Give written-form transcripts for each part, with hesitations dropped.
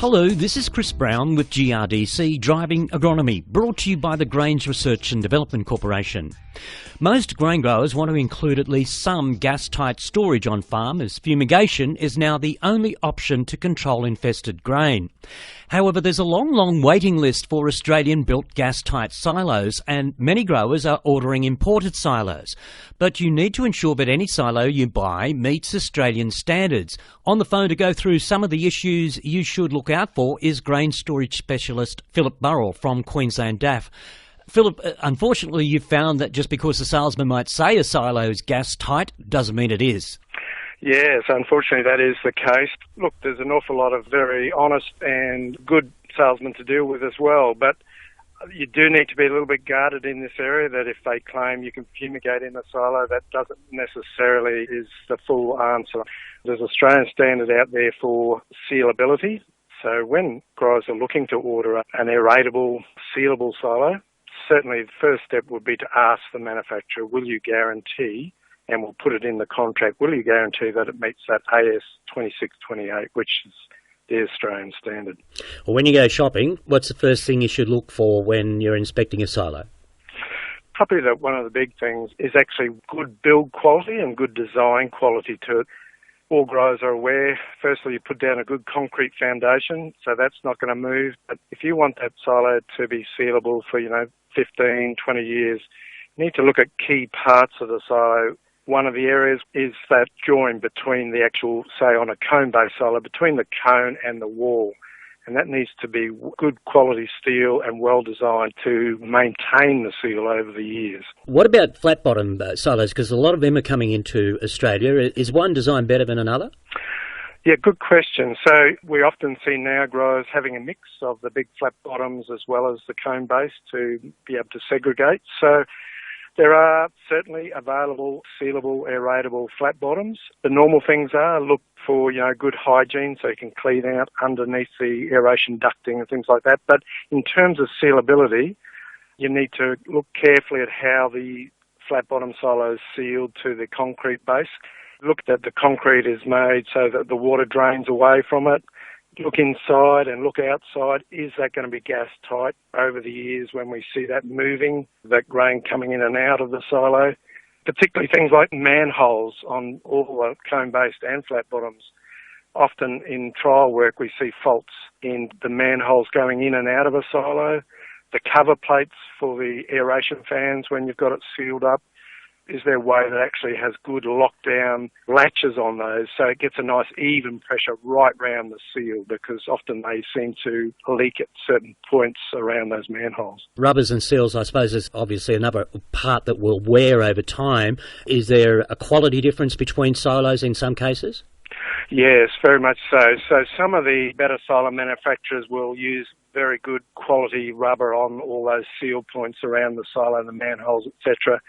Hello, this is Chris Brown with GRDC Driving Agronomy, brought to you by the Grains Research and Development Corporation. Most grain growers want to include at least some gas-tight storage on farm, as fumigation is now the only option to control infested grain. However, there's a long waiting list for Australian-built gas-tight silos, and many growers are ordering imported silos. But you need to ensure that any silo you buy meets Australian standards. On the phone to go through some of the issues you should look out for is grain storage specialist Philip Burrell from Queensland DAF. Philip, unfortunately you've found that just because the salesman might say a silo is gas tight doesn't mean it is. Yes, unfortunately that is the case. Look, there's an awful lot of very honest and good salesmen to deal with as well, but you do need to be a little bit guarded in this area that if they claim you can fumigate in a silo, that doesn't necessarily is the full answer. There's an Australian standard out there for sealability. So when growers are looking to order an aeratable, sealable silo, certainly the first step would be to ask the manufacturer, will you guarantee, and we'll put it in the contract, will you guarantee that it meets that AS 2628, which is the Australian standard. Well, when you go shopping, what's the first thing you should look for when you're inspecting a silo? Probably that one of the big things is actually good build quality and good design quality to it. All growers are aware, firstly, you put down a good concrete foundation, so that's not going to move. But if you want that silo to be sealable for, 15, 20 years, you need to look at key parts of the silo. One of the areas is that join between the actual, say on a cone-based silo, between the cone and the wall. And that needs to be good quality steel and well designed to maintain the seal over the years. What about flat bottom silos? Because a lot of them are coming into Australia. Is one design better than another? Yeah, good question. So we often see now growers having a mix of the big flat bottoms as well as the cone base to be able to segregate. So there are certainly available sealable, aeratable flat bottoms. The normal things are look for, good hygiene so you can clean out underneath the aeration ducting and things like that. But in terms of sealability, you need to look carefully at how the flat bottom silo is sealed to the concrete base. Look that the concrete is made so that the water drains away from it. Look inside and look outside. Is that going to be gas tight? Over the years when we see that moving, that grain coming in and out of the silo, particularly things like manholes on all the cone-based and flat bottoms. Often in trial work we see faults in the manholes going in and out of a silo, the cover plates for the aeration fans when you've got it sealed up. Is there a way that actually has good lockdown latches on those so it gets a nice even pressure right round the seal, because often they seem to leak at certain points around those manholes. Rubbers and seals, I suppose, is obviously another part that will wear over time. Is there a quality difference between silos in some cases? Yes, very much so. So some of the better silo manufacturers will use very good quality rubber on all those seal points around the silo, the manholes, etc.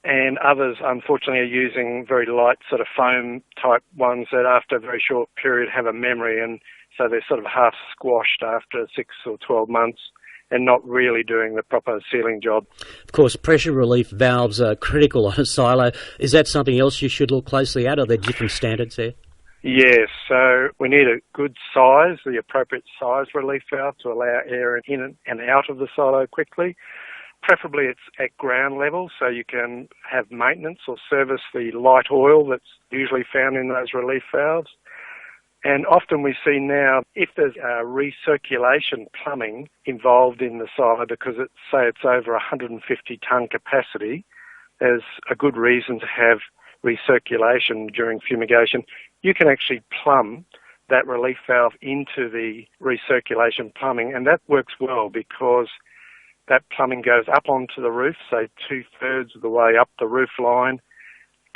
And others, unfortunately, are using very light sort of foam type ones that after a very short period have a memory, and so they're sort of half squashed after 6 or 12 months and not really doing the proper sealing job. Of course, pressure relief valves are critical on a silo. Is that something else you should look closely at? Are there different standards there? Yes, so we need a good size, the appropriate size relief valve to allow air in and out of the silo quickly. Preferably it's at ground level so you can have maintenance or service the light oil that's usually found in those relief valves. And often we see now if there's recirculation plumbing involved in the silo because it's over 150 tonne capacity, there's a good reason to have recirculation during fumigation. You can actually plumb that relief valve into the recirculation plumbing, and that works well because that plumbing goes up onto the roof, say 2/3 of the way up the roof line,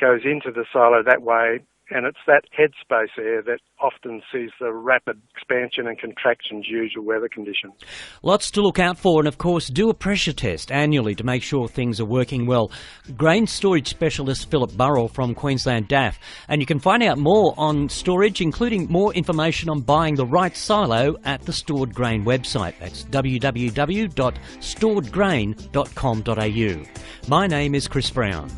goes into the silo that way, and it's that headspace there that often sees the rapid expansion and contraction due to weather conditions. Lots to look out for, and of course do a pressure test annually to make sure things are working well. Grain storage specialist Philip Burrell from Queensland DAF. And you can find out more on storage, including more information on buying the right silo at the Stored Grain website. That's www.storedgrain.com.au. My name is Chris Brown.